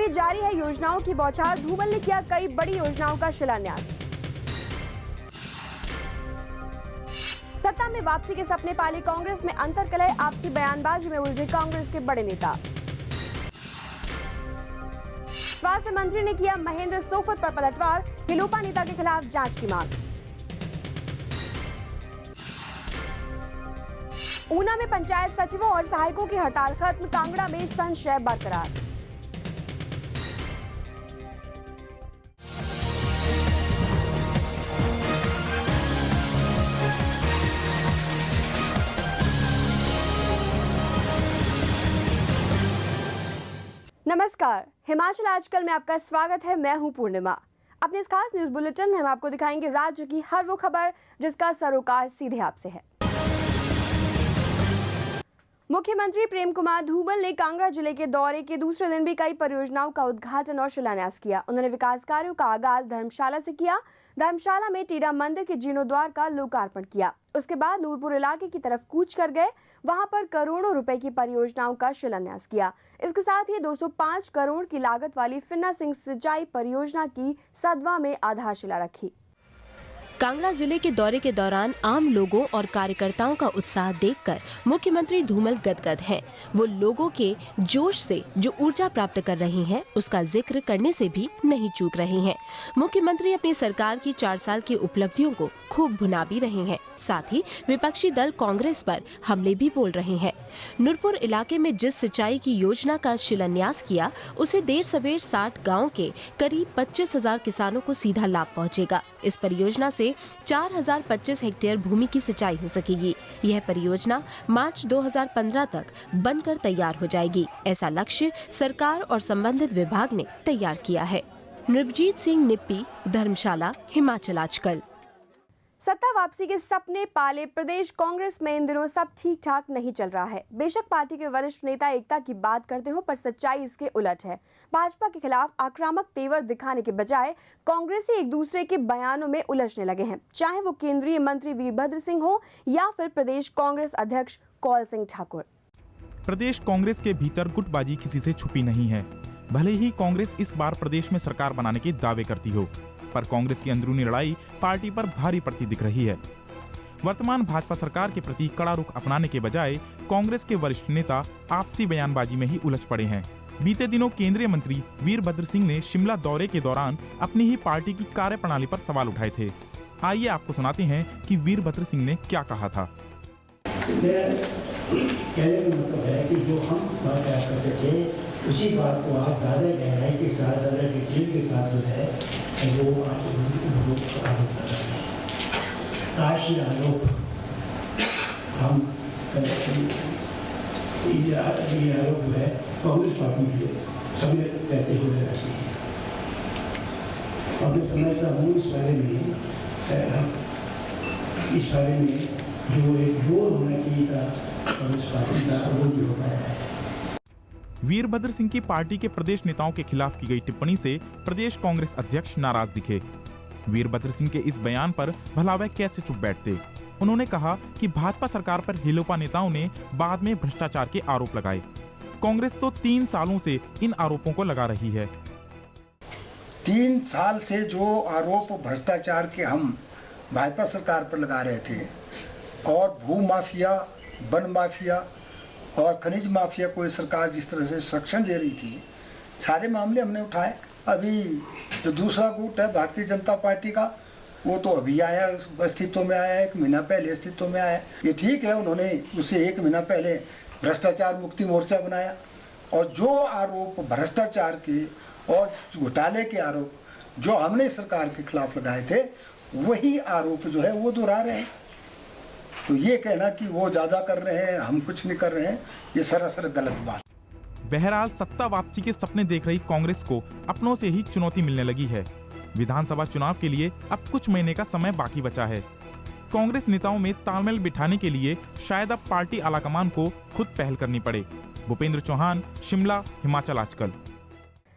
में जारी है योजनाओं की बौछार। धूमल ने किया कई बड़ी योजनाओं का शिलान्यास। सत्ता में वापसी के सपने पाले कांग्रेस में अंतर्कलह, आपसी बयानबाजी में उलझे कांग्रेस के बड़े नेता। स्वास्थ्य मंत्री ने किया महेंद्र सोफत पर पलटवार, हिलोपा नेता के खिलाफ जांच की मांग। ऊना में पंचायत सचिवों और सहायकों की हड़ताल खत्म, कांगड़ा में संशय बरकरार। नमस्कार, हिमाचल आजकल में आपका स्वागत है। मैं हूं पूर्णिमा। अपने इस खास न्यूज बुलेटिन में हम आपको दिखाएंगे राज्य की हर वो खबर जिसका सरोकार सीधे आपसे है। मुख्यमंत्री प्रेम कुमार धूमल ने कांगड़ा जिले के दौरे के दूसरे दिन भी कई परियोजनाओं का उद्घाटन और शिलान्यास किया। उन्होंने विकास कार्यों का आगाज धर्मशाला से किया। धर्मशाला में टीडा मंदिर के जीर्णोद्वार का लोकार्पण किया। उसके बाद नूरपुर इलाके की तरफ कूच कर गए, वहां पर करोड़ों रुपए की परियोजनाओं का शिलान्यास किया। इसके साथ ही 205 करोड़ की लागत वाली फिन्ना सिंह सिंचाई परियोजना की सदवा में आधारशिला रखी। कांगड़ा जिले के दौरे के दौरान आम लोगों और कार्यकर्ताओं का उत्साह देखकर मुख्यमंत्री धूमल गदगद हैं। वो लोगों के जोश से जो ऊर्जा प्राप्त कर रही हैं, उसका जिक्र करने से भी नहीं चूक रही हैं। मुख्यमंत्री अपनी सरकार की 4 साल की उपलब्धियों को खूब भुना भी रही हैं। साथ ही विपक्षी दल कांग्रेस पर हमले भी बोल रहे हैं। नूरपुर इलाके में जिस सिंचाई की योजना का शिलान्यास किया, उसे देर सवेर 60 गाँव के करीब 25,000 किसानों को सीधा लाभ पहुँचेगा। इस परियोजना से 4025 हेक्टेयर भूमि की सिंचाई हो सकेगी। यह परियोजना मार्च 2015 तक बनकर तैयार हो जाएगी। ऐसा लक्ष्य सरकार और संबंधित विभाग ने तैयार किया है। नृपजीत सिंह निप्पी, धर्मशाला, हिमाचल आजकल। सत्ता वापसी के सपने पाले प्रदेश कांग्रेस में इन दिनों सब ठीक ठाक नहीं चल रहा है। बेशक पार्टी के वरिष्ठ नेता एकता की बात करते हो, पर सच्चाई इसके उलट है। भाजपा के खिलाफ आक्रामक तेवर दिखाने के बजाय कांग्रेसी एक दूसरे के बयानों में उलझने लगे हैं, चाहे वो केंद्रीय मंत्री वीरभद्र सिंह हो या फिर प्रदेश कांग्रेस अध्यक्ष कौल सिंह ठाकुर। प्रदेश कांग्रेस के भीतर गुटबाजी किसी से छुपी नहीं है। भले ही कांग्रेस इस बार प्रदेश में सरकार बनाने के दावे करती हो, पर कांग्रेस की अंदरूनी लड़ाई पार्टी पर भारी पड़ती दिख रही है। वर्तमान भाजपा सरकार के प्रति कड़ा रुख अपनाने के बजाय कांग्रेस के वरिष्ठ नेता आपसी बयानबाजी में ही उलझ पड़े हैं। बीते दिनों केंद्रीय मंत्री वीरभद्र सिंह ने शिमला दौरे के दौरान अपनी ही पार्टी की कार्यप्रणाली पर सवाल उठाए थे। आइए आपको सुनाते हैं कि वीरभद्र सिंह ने क्या कहा था। मतलब है कि जो हम बात करते थे उसी बात को आप ज़्यादा गहराई के साथ, ज़्यादा डिटेल के साथ जो है वो आरोप कर रहे हैं। आज ये आरोप हम ये आरोप जो है कांग्रेस पार्टी के सभी कहते हुए रहती है। और मैं समझता हूँ इस बारे में जो एक जोर होना चाहिए था कांग्रेस पार्टी का, वो नहीं हो पाया है। वीरभद्र सिंह की पार्टी के प्रदेश नेताओं के खिलाफ की गई टिप्पणी से प्रदेश कांग्रेस अध्यक्ष नाराज दिखे। वीरभद्र सिंह के इस बयान पर भला वह कैसे चुप बैठते। उन्होंने कहा कि भाजपा सरकार पर हिलोपा नेताओं ने बाद में भ्रष्टाचार के आरोप लगाए। कांग्रेस तो 3 सालों से इन आरोपों को लगा रही है। 3 साल से जो आरोप भ्रष्टाचार के हम भाजपा सरकार पर लगा रहे थे, और भू माफिया, वन माफिया और खनिज माफिया को सरकार जिस तरह से संरक्षण दे रही थी, सारे मामले हमने उठाए। अभी जो दूसरा गुट है भारतीय जनता पार्टी का, वो तो अभी आया, अस्तित्व में आया, 1 महीना पहले अस्तित्व में आया। ये ठीक है, उन्होंने उसे 1 महीना पहले भ्रष्टाचार मुक्ति मोर्चा बनाया, और जो आरोप भ्रष्टाचार के और घोटाले के आरोप जो हमने सरकार के खिलाफ लगाए थे, वही आरोप जो है वो दोहरा रहे हैं। तो ये कहना कि वो ज्यादा कर रहे हैं, हम कुछ नहीं कर रहे हैं, ये सरासर गलत बात। बहरहाल सत्ता वापसी के सपने देख रही कांग्रेस को अपनों से ही चुनौती मिलने लगी है। विधानसभा चुनाव के लिए अब कुछ महीने का समय बाकी बचा है। कांग्रेस नेताओं में तालमेल बिठाने के लिए शायद अब पार्टी आलाकमान को खुद पहल करनी पड़े। भूपेंद्र चौहान, शिमला, हिमाचल आजकल।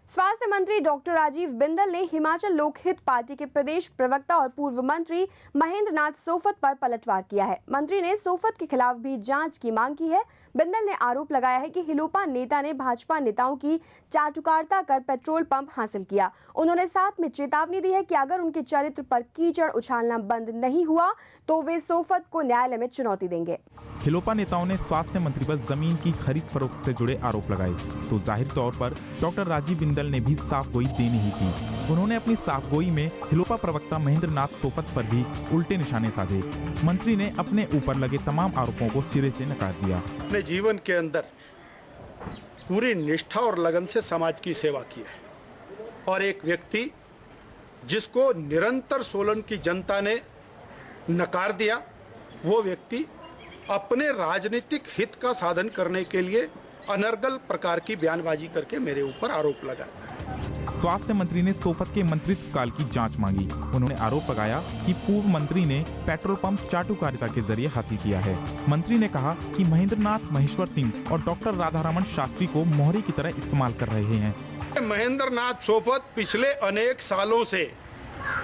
स्वास्थ्य मंत्री डॉक्टर राजीव बिंदल ने हिमाचल लोकहित पार्टी के प्रदेश प्रवक्ता और पूर्व मंत्री महेंद्र नाथ सोफत पर पलटवार किया है। मंत्री ने सोफत के खिलाफ भी जांच की मांग की है। बिंदल ने आरोप लगाया है कि हिलोपा नेता ने भाजपा नेताओं की चाटुकारिता कर पेट्रोल पंप हासिल किया। उन्होंने साथ में चेतावनी दी है कि अगर उनके चरित्र पर कीचड़ उछालना बंद नहीं हुआ तो वे सोफत को न्यायालय में चुनौती देंगे। हिलोपा नेताओं ने स्वास्थ्य मंत्री पर जमीन की खरीद फरोख्त से जुड़े आरोप लगाए तो जाहिर तौर पर डॉक्टर राजीव बिंदल ने भी साफ गोई देनी ही थी। उन्होंने अपनी साफ गोई में हिलोपा प्रवक्ता महेंद्र नाथ सोफत पर भी उल्टे निशाने साधे। मंत्री ने अपने ऊपर लगे तमाम आरोपों को सिरे से नकार दिया। अपने जीवन के अंदर पूरी निष्ठा और लगन से समाज की सेवा की है और एक व्यक्ति जिसको निरंतर सोलन की जनता ने नकार दिया, वो व्यक्ति अपने राजनीतिक हित का साधन करने के लिए अनर्गल प्रकार की बयानबाजी करके मेरे ऊपर आरोप लगाता है। स्वास्थ्य मंत्री ने सोफत के मंत्रित्व काल की जांच मांगी। उन्होंने आरोप लगाया कि पूर्व मंत्री ने पेट्रोल पंप चाटुकारिता के जरिए हासिल किया है। मंत्री ने कहा कि महेंद्र नाथ महेश्वर सिंह और डॉक्टर राधारमण शास्त्री को मोहरे की तरह इस्तेमाल कर रहे हैं। महेंद्र नाथ सोफत पिछले अनेक सालों से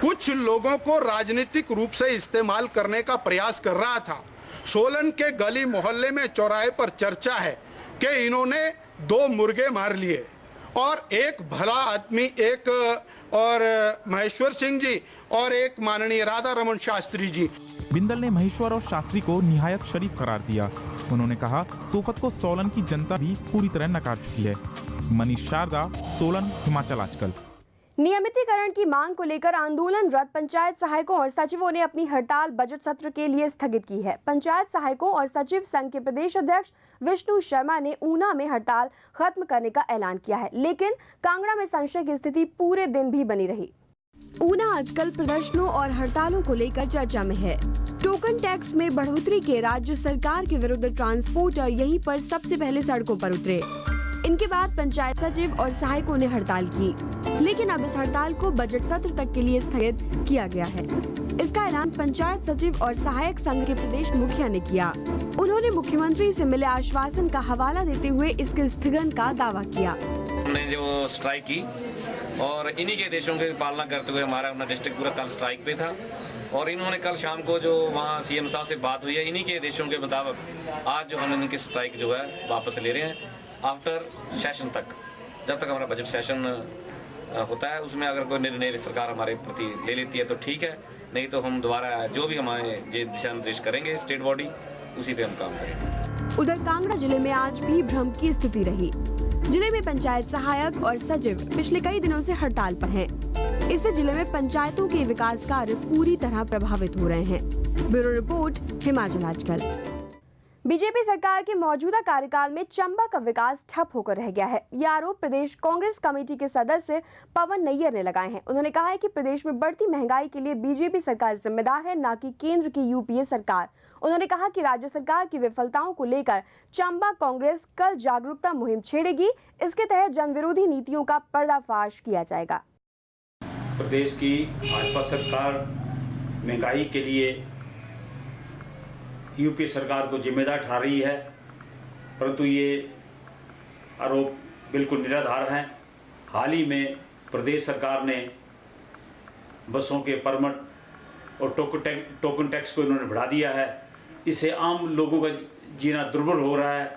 कुछ लोगों को राजनीतिक रूप से इस्तेमाल करने का प्रयास कर रहा था। सोलन के गली मोहल्ले में चौराहे पर चर्चा है कि इन्होंने 2 मुर्गे मार लिए और एक भला आदमी, एक और महेश्वर सिंह जी और एक माननीय राधारमण शास्त्री जी। बिंदल ने महेश्वर और शास्त्री को निहायत शरीफ करार दिया। उन्होंने कहा सोफत को सोलन की जनता भी पूरी तरह नकार चुकी है। मनीष शारदा, सोलन, हिमाचल आजकल। नियमितीकरण की मांग को लेकर आंदोलनरत पंचायत सहायकों और सचिवों ने अपनी हड़ताल बजट सत्र के लिए स्थगित की है। पंचायत सहायकों और सचिव संघ के प्रदेश अध्यक्ष विष्णु शर्मा ने ऊना में हड़ताल खत्म करने का ऐलान किया है, लेकिन कांगड़ा में संशय की स्थिति पूरे दिन भी बनी रही। ऊना आजकल प्रदर्शनों और हड़तालों को लेकर चर्चा में है। टोकन टैक्स में बढ़ोतरी के राज्य सरकार के विरुद्ध ट्रांसपोर्टर यहीं पर सबसे पहले सड़कों पर उतरे। इनके बाद पंचायत सचिव और सहायकों ने हड़ताल की, लेकिन अब इस हड़ताल को बजट सत्र तक के लिए स्थगित किया गया है। इसका ऐलान पंचायत सचिव और सहायक संघ के प्रदेश मुखिया ने किया। उन्होंने मुख्यमंत्री से मिले आश्वासन का हवाला देते हुए इसके स्थगन का दावा किया। हमने जो स्ट्राइक की और इन्हीं के देशों की पालना करते हुए हमारा अपना डिस्ट्रिक्ट पूरा कल स्ट्राइक पे था और इन्होंने कल शाम को जो वहाँ सीएम साहब से बात हुई है, इन्हीं के देशों के मुताबिक आज जो हम इनकी स्ट्राइक जो है वापस ले रहे हैं आफ्टर सेशन तक। जब तक हमारा बजट सेशन होता है उसमें अगर कोई निर्णय सरकार हमारे प्रति ले लेती है तो ठीक है, नहीं तो हम दोबारा जो भी हमारे दिशा निर्देश करेंगे स्टेट बॉडी उसी पे हम काम करेंगे। उधर कांगड़ा जिले में आज भी भ्रम की स्थिति रही। जिले में पंचायत सहायक और सचिव पिछले कई दिनों से हड़ताल पर हैं। इससे जिले में पंचायतों के विकास कार्य पूरी तरह प्रभावित हो रहे हैं। ब्यूरो रिपोर्ट, हिमाचल आजकल। बीजेपी सरकार के मौजूदा कार्यकाल में चंबा का विकास ठप होकर रह गया है। यह आरोप प्रदेश कांग्रेस कमेटी के सदस्य पवन नैयर ने लगाए हैं। उन्होंने कहा है कि प्रदेश में बढ़ती महंगाई के लिए बीजेपी सरकार जिम्मेदार है, न कि केंद्र की यूपीए सरकार। उन्होंने कहा कि राज्य सरकार की विफलताओं को लेकर चंबा कांग्रेस कल जागरूकता मुहिम छेड़ेगी। इसके तहत जनविरोधी नीतियों का पर्दाफाश किया जाएगा। प्रदेश की भाजपा सरकार महंगाई के लिए यूपी सरकार को जिम्मेदार ठहरा रही है, परंतु ये आरोप बिल्कुल निराधार हैं। हाल ही में प्रदेश सरकार ने बसों के परमिट और टोकन टैक्स को इन्होंने बढ़ा दिया है। इससे आम लोगों का जीना दुर्भर हो रहा है।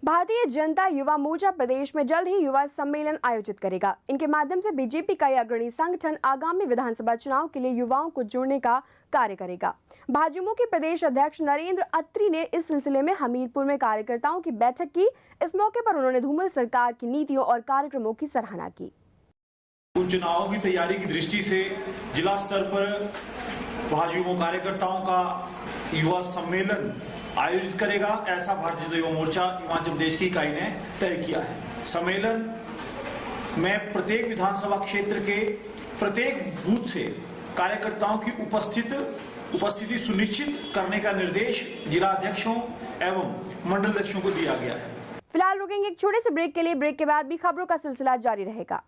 भारतीय जनता युवा मोर्चा प्रदेश में जल्द ही युवा सम्मेलन आयोजित करेगा। इनके माध्यम से बीजेपी का अग्रणी संगठन आगामी विधानसभा चुनाव के लिए युवाओं को जोड़ने का कार्य करेगा। भाजपा के प्रदेश अध्यक्ष नरेंद्र अत्री ने इस सिलसिले में हमीरपुर में कार्यकर्ताओं की बैठक की। इस मौके पर उन्होंने धूमल सरकार की नीतियों और कार्यक्रमों की सराहना की। चुनाव की तैयारी की दृष्टि से जिला स्तर पर भाजपा कार्यकर्ताओं का युवा सम्मेलन आयोजित करेगा, ऐसा भारतीय जनता युवा मोर्चा हिमाचल प्रदेश की इकाई ने तय किया है। सम्मेलन में प्रत्येक विधानसभा क्षेत्र के प्रत्येक बूथ से कार्यकर्ताओं की उपस्थिति सुनिश्चित करने का निर्देश जिला अध्यक्षों एवं मंडल अध्यक्षों को दिया गया है। फिलहाल रुकेंगे एक छोटे से ब्रेक के लिए। ब्रेक के बाद भी खबरों का सिलसिला जारी रहेगा।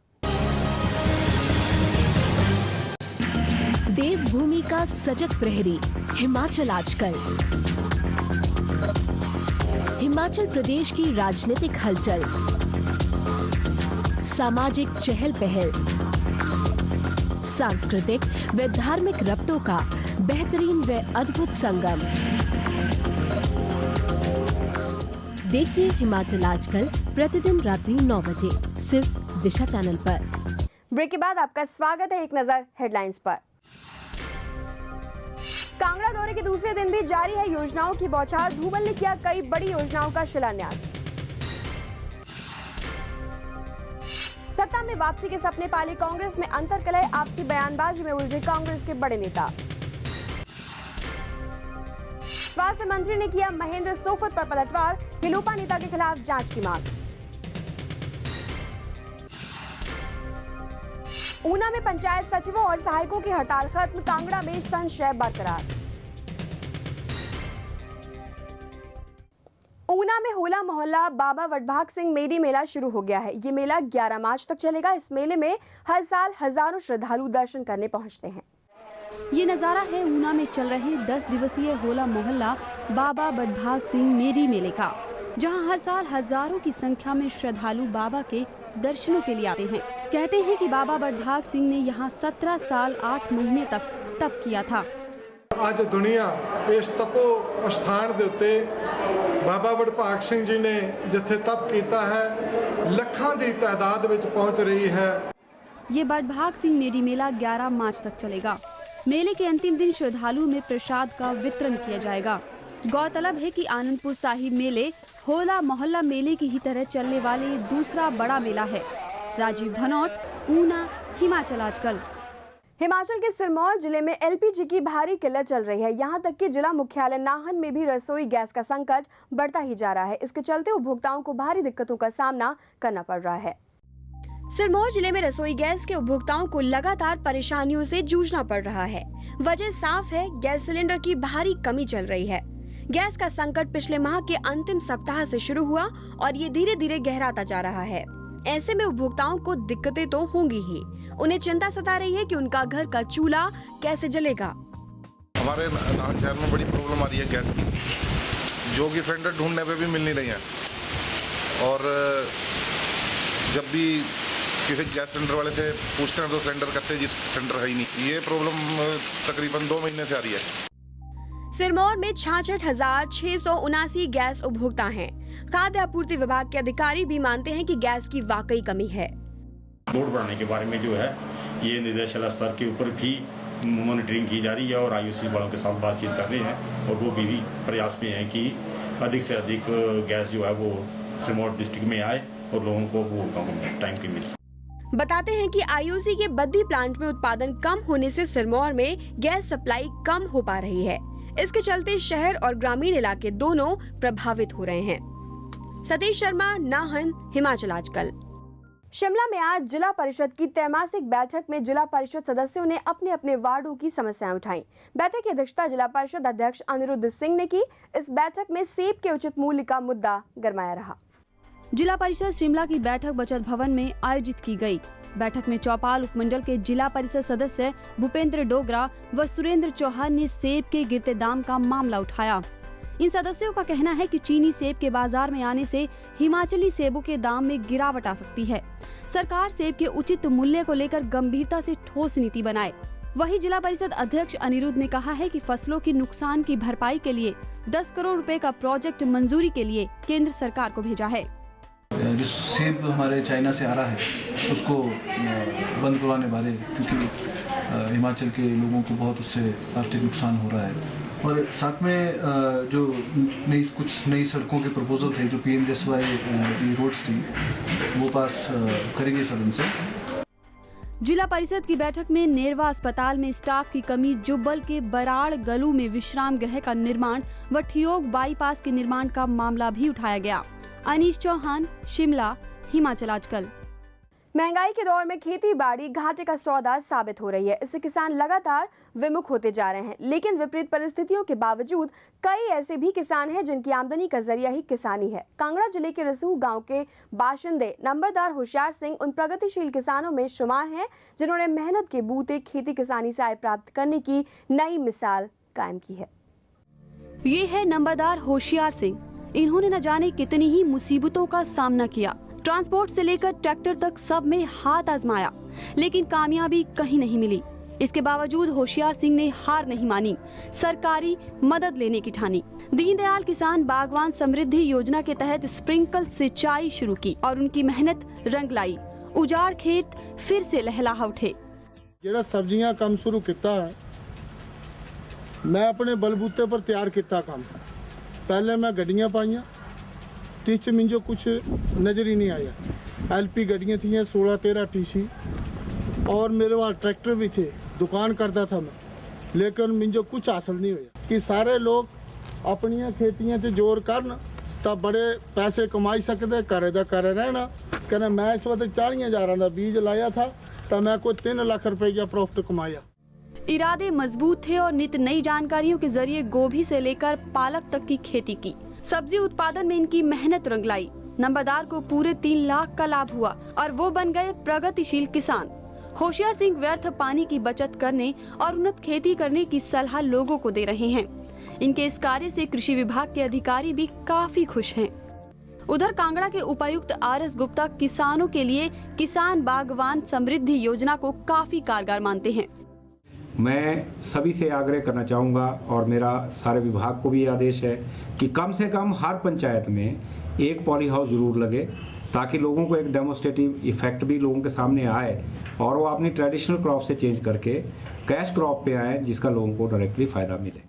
देवभूमि का सजग प्रहरी, हिमाचल आजकल। हिमाचल प्रदेश की राजनीतिक हलचल, सामाजिक चहल पहल, सांस्कृतिक व धार्मिक रबतों का बेहतरीन व अद्भुत संगम। देखिए हिमाचल आजकल प्रतिदिन रात्रि 9 बजे सिर्फ दिशा चैनल पर। ब्रेक के बाद आपका स्वागत है। एक नजर हेडलाइंस पर। कांगड़ा दौरे के दूसरे दिन भी जारी है योजनाओं की बौछार। धूमल ने किया कई बड़ी योजनाओं का शिलान्यास। सत्ता में वापसी के सपने पाले कांग्रेस में अंतर्कलह, आपसी बयानबाजी में उलझे कांग्रेस के बड़े नेता। स्वास्थ्य मंत्री ने किया महेंद्र सोफत पर पलटवार, हिलोपा नेता के खिलाफ जांच की मांग। ऊना में पंचायत सचिवों और सहायकों की हड़ताल खत्म, कांगड़ा में संशय बरकरार। ऊना में होला मोहल्ला बाबा वडभाग सिंह मेरी मेला शुरू हो गया है। ये मेला 11 मार्च तक चलेगा। इस मेले में हर साल हजारों श्रद्धालु दर्शन करने पहुंचते हैं। ये नज़ारा है ऊना में चल रहे 10 दिवसीय होला मोहल्ला बाबा वडभाग सिंह मेरी मेले का, जहां हर साल हजारों की संख्या में श्रद्धालु बाबा के दर्शनों के लिए आते हैं। कहते हैं कि बाबा वडभाग सिंह ने यहाँ 17 साल 8 महीने तक तप किया था। आज दुनिया इस तपो स्थान के उत्ते बाबा वडभाग सिंह जी ने जिथे तप किया है, लखां की तादाद में पहुंच रही है। ये वडभाग सिंह मेरी मेला 11 मार्च तक चलेगा। मेले के अंतिम दिन श्रद्धालुओं में प्रसाद का वितरण किया जाएगा। गौरतलब है कि आनंदपुर साहिब मेले होला मोहल्ला मेले की ही तरह चलने वाले दूसरा बड़ा मेला है। राजीव धनौट, ऊना, हिमाचल आजकल। हिमाचल के सिरमौर जिले में एलपीजी की भारी किल्लत चल रही है। यहां तक कि जिला मुख्यालय नाहन में भी रसोई गैस का संकट बढ़ता ही जा रहा है। इसके चलते उपभोक्ताओं को भारी दिक्कतों का सामना करना पड़ रहा है। सिरमौर जिले में रसोई गैस के उपभोक्ताओं को लगातार परेशानियों से जूझना पड़ रहा है। वजह साफ है, गैस सिलेंडर की भारी कमी चल रही है। गैस का संकट पिछले माह के अंतिम सप्ताह से शुरू हुआ और ये धीरे धीरे गहराता जा रहा है। ऐसे में उपभोक्ताओं को दिक्कतें तो होंगी ही। उन्हें चिंता सता रही है कि उनका घर का चूल्हा कैसे जलेगा। हमारे नाहन शहर में बड़ी प्रॉब्लम आ रही है गैस की, जो कि सिलेंडर ढूंढने पे भी मिल नहीं रही है। और जब भी किसी गैस सिलेंडर वाले से पूछते हैं तो सिलेंडर कहते हैं जी सिलेंडर है ही नहीं। ये प्रॉब्लम तकरीबन 2 महीने से आ रही है। सिरमौर में 66,679 गैस उपभोक्ता हैं। खाद्य आपूर्ति विभाग के अधिकारी भी मानते हैं कि गैस की वाकई कमी है। लोड बढ़ाने के बारे में जो है ये निदेशालय स्तर के ऊपर भी मॉनिटरिंग की जा रही है और आईओसी वालों के साथ बातचीत कर रहे हैं और वो भी प्रयास में है कि अधिक से अधिक गैस जो है वो सिरमौर डिस्ट्रिक्ट में आए और लोगों को वो टाइम की मिल सके। बताते हैं कि आईओसी के बद्दी प्लांट में उत्पादन कम होने से सिरमौर में गैस सप्लाई कम हो पा रही है। इसके चलते शहर और ग्रामीण इलाके दोनों प्रभावित हो रहे हैं। सतीश शर्मा, नाहन, हिमाचल आजकल। शिमला में आज जिला परिषद की त्रैमासिक बैठक में जिला परिषद सदस्यों ने अपने अपने वार्डों की समस्याएं उठाई। बैठक की अध्यक्षता जिला परिषद अध्यक्ष अनिरुद्ध सिंह ने की। इस बैठक में सेब के उचित मूल्य का मुद्दा गरमाया रहा। जिला परिषद शिमला की बैठक बचत भवन में आयोजित की गई। बैठक में चौपाल उपमंडल के जिला परिषद सदस्य भूपेंद्र डोगरा व सुरेंद्र चौहान ने सेब के गिरते दाम का मामला उठाया। इन सदस्यों का कहना है कि चीनी सेब के बाजार में आने से हिमाचली सेबों के दाम में गिरावट आ सकती है। सरकार सेब के उचित मूल्य को लेकर गंभीरता से ठोस नीति बनाए। वहीं जिला परिषद अध्यक्ष अनिरुद्ध ने कहा है कि फसलों की नुकसान की भरपाई के लिए 10 करोड़ रुपए का प्रोजेक्ट मंजूरी के लिए केंद्र सरकार को भेजा है। जो सेब हमारे चाइना से आ रहा है उसको बंद करवाने वाले, क्योंकि हिमाचल के लोगों को बहुत उससे आर्थिक नुकसान हो रहा है। और साथ में जो कुछ नई सड़कों के प्रपोजल थे, जो PMJSY रोड्स थी, वो पास करेंगे सदन से। जिला परिषद की बैठक में नेरवा अस्पताल में स्टाफ की कमी, जुब्बल के बराड़ गलू में विश्राम गृह का निर्माण व ठियोग बाईपास के निर्माण का मामला भी उठाया गया। अनीश चौहान, शिमला, हिमाचल आजकल। महंगाई के दौर में खेती बाड़ी घाटे का सौदा साबित हो रही है। इससे किसान लगातार विमुख होते जा रहे हैं। लेकिन विपरीत परिस्थितियों के बावजूद कई ऐसे भी किसान हैं जिनकी आमदनी का जरिया ही किसानी है। कांगड़ा जिले के रसूह गांव के बाशिंदे नंबरदार होशियार सिंह उन प्रगतिशील किसानों में शुमार हैं जिन्होंने मेहनत के बूते खेती किसानी से आय प्राप्त करने की नई मिसाल कायम की है। ये है नंबरदार होशियार सिंह। इन्होंने न जाने कितनी ही मुसीबतों का सामना किया, ट्रांसपोर्ट से लेकर ट्रैक्टर तक सब में हाथ आजमाया, लेकिन कामयाबी कहीं नहीं मिली। इसके बावजूद होशियार सिंह ने हार नहीं मानी, सरकारी मदद लेने की ठानी। दीनदयाल किसान बागवान समृद्धि योजना के तहत स्प्रिंकल सिंचाई शुरू की और उनकी मेहनत रंग लाई। उजाड़ खेत फिर से लहलहा उठे। ਜਿਹੜਾ ਸਬਜ਼ੀਆਂ ਕੰਮ ਸ਼ੁਰੂ ਕੀਤਾ ਹੈ, ਮੈਂ ਆਪਣੇ ਬਲਬੂਤੇ पर ਤਿਆਰ ਕੀਤਾ ਕੰਮ। पहले मैं गड्डियाँ पाइयाँ, तीस मिंजो कुछ नज़र ही नहीं आया। LP गड्डियाँ थी 16-13 TC और मेरे पास ट्रैक्टर भी थे, दुकान करता था मैं, लेकिन मिंजो कुछ हासिल नहीं हुआ। कि सारे लोग अपनियां खेतियां ते जोर करन तब बड़े पैसे कमाई सकते, करे दा करे रहना। कहना मैं इस वक्त 40,000 का बीज लाया था तो मैं कोई 3 लाख रुपये प्रॉफिट कमाया। इरादे मजबूत थे और नित नई जानकारियों के जरिए गोभी से लेकर पालक तक की खेती की। सब्जी उत्पादन में इनकी मेहनत रंग लाई। नंबरदार को पूरे 3 लाख का लाभ हुआ और वो बन गए प्रगतिशील किसान। होशियार सिंह व्यर्थ पानी की बचत करने और उन्नत खेती करने की सलाह लोगों को दे रहे हैं। इनके इस कार्य से कृषि विभाग के अधिकारी भी काफी खुश हैं। उधर कांगड़ा के उपायुक्त RS गुप्ता किसानों के लिए किसान बागवान समृद्धि योजना को काफी कारगर मानते हैं। मैं सभी से आग्रह करना चाहूँगा और मेरा सारे विभाग को भी आदेश है कि कम से कम हर पंचायत में एक पॉली हाउस जरूर लगे, ताकि लोगों को एक डेमोस्ट्रेटिव इफेक्ट भी लोगों के सामने आए और वो अपनी ट्रेडिशनल क्रॉप से चेंज करके कैश क्रॉप पे आए, जिसका लोगों को डायरेक्टली फायदा मिले।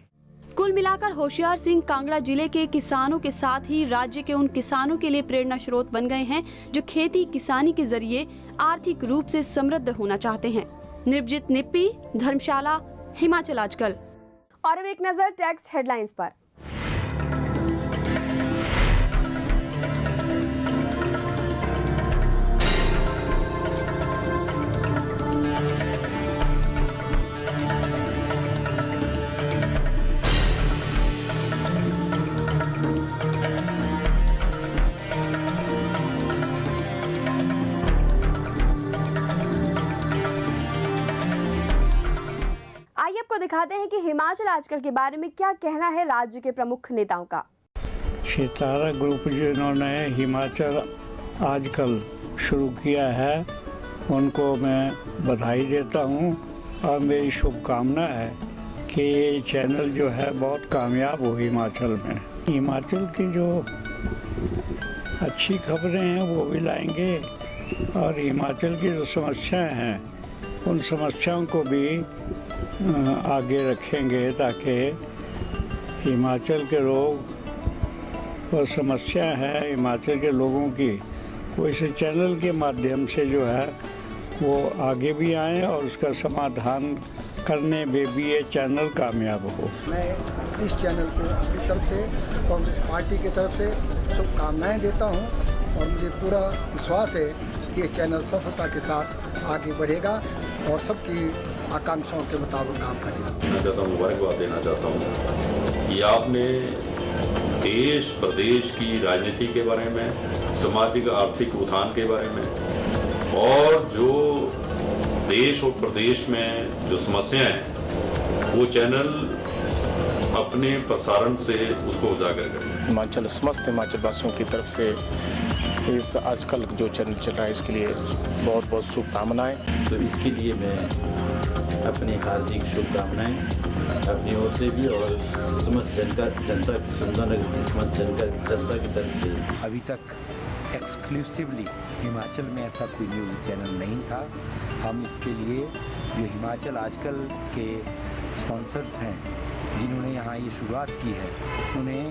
कुल मिलाकर होशियार सिंह कांगड़ा जिले के किसानों के साथ ही राज्य के उन किसानों के लिए प्रेरणा स्रोत बन गए हैं जो खेती किसानी के जरिए आर्थिक रूप से समृद्ध होना चाहते हैं। निर्भजित निप्पी, धर्मशाला, हिमाचल आजकल। और अब एक नजर टैक्स हेडलाइंस पर। आइए आपको दिखाते हैं कि हिमाचल आजकल के बारे में क्या कहना है राज्य के प्रमुख नेताओं का। सितारा ग्रुप जिन्होंने हिमाचल आजकल शुरू किया है, उनको मैं बधाई देता हूं और मेरी शुभकामना है कि ये चैनल जो है बहुत कामयाब हो हिमाचल में। हिमाचल की जो अच्छी खबरें हैं वो भी लाएंगे और हिमाचल की जो समस्याएं हैं उन समस्याओं को भी आगे रखेंगे, ताकि हिमाचल के लोग और समस्या है हिमाचल के लोगों की वो इस चैनल के माध्यम से जो है वो आगे भी आए और उसका समाधान करने में भी ये चैनल कामयाब हो। मैं इस चैनल को अपनी तरफ से, कांग्रेस पार्टी की तरफ से शुभकामनाएं देता हूं और मुझे पूरा विश्वास है कि ये चैनल सफलता के साथ आगे बढ़ेगा और सबकी आकांक्षाओं के मुताबिक काम करेगा। देना चाहता हूँ, मुबारकबाद देना चाहता हूँ कि आपने देश प्रदेश की राजनीति के बारे में, सामाजिक आर्थिक उत्थान के बारे में और जो देश और प्रदेश में जो समस्याएं हैं वो चैनल अपने प्रसारण से उसको उजागर करें। हिमाचल समस्त हिमाचल वासियों की तरफ से इस आजकल जो चैनल चल रहा है इसके लिए बहुत बहुत शुभकामनाएं। तो इसके लिए मैं अपनी हार्दिक शुभकामनाएं अपनी ओर से भी और समस्त जनता सुंदरनगर की समस्त जनता की तरफ से। अभी तक एक्सक्लूसिवली हिमाचल में ऐसा कोई न्यूज़ चैनल नहीं था। हम इसके लिए जो हिमाचल आजकल के स्पॉन्सर्स हैं जिन्होंने यहाँ ये शुरुआत की है उन्हें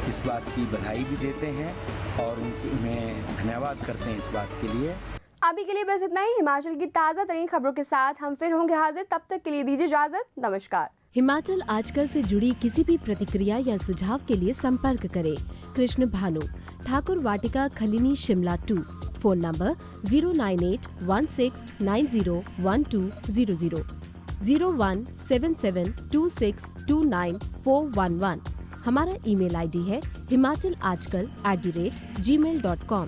इस बात की बधाई भी देते हैं और उन्हें धन्यवाद करते हैं इस बात के लिए। अभी के लिए बस इतना ही। हिमाचल की ताज़ा तरीन खबरों के साथ हम फिर होंगे हाजिर, तब तक के लिए दीजिए इजाजत। नमस्कार। हिमाचल आजकल से जुड़ी किसी भी प्रतिक्रिया या सुझाव के लिए संपर्क करें कृष्ण भानु, ठाकुर वाटिका, खलीनी, शिमला 2। Phone number 09816901200, 01772629411। हमारा ईमेल ID है himachalastkal@gmail.com।